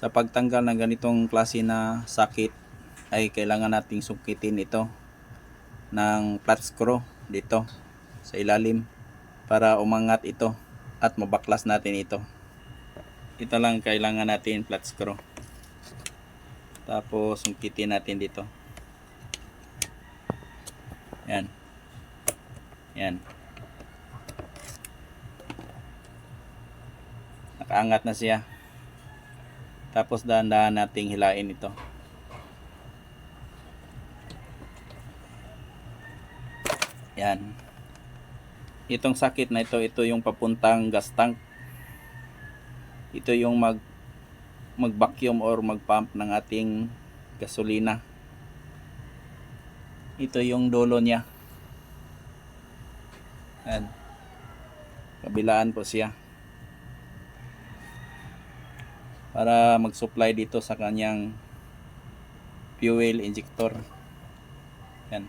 Sa pagtanggal ng ganitong klase na sakit ay kailangan nating sukitin ito ng flat screw dito sa ilalim para umangat ito at mabaklas natin ito. Ito lang kailangan natin, flat screw. Tapos sukitin natin dito. Yan. Yan. Nakaangat na siya. Tapos dahan-dahan nating hilain ito. Yan. Itong sakit na ito yung papuntang gas tank. Ito yung mag-vacuum or mag-pump ng ating gasolina. Ito yung dulo niya. Yan. Kabilaan po siya. Para mag-supply dito sa kanyang fuel injector. Yan.